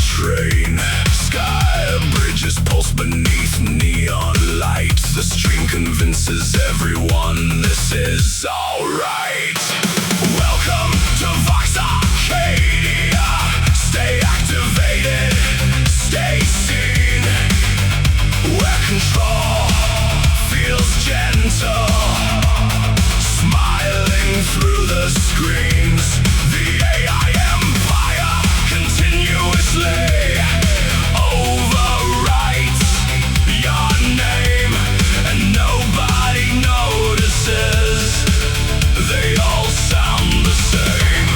train. Sky bridges pulse beneath neon lights. The stream convinces everyone this is alright. Welcome to Vox Arcadia. Stay activated, stay seen, where control feels gentle. Smiling through the screens, the AI empire continuously overwrites your name, and nobody notices. They all sound the same.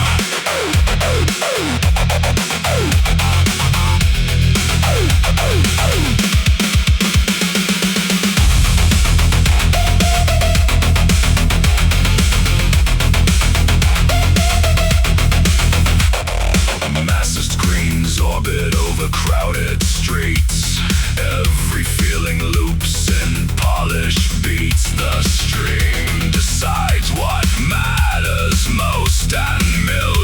Massive screens orbit over crowded streets. Every feeling loops in polished beats. The stream decides what matters most, and millions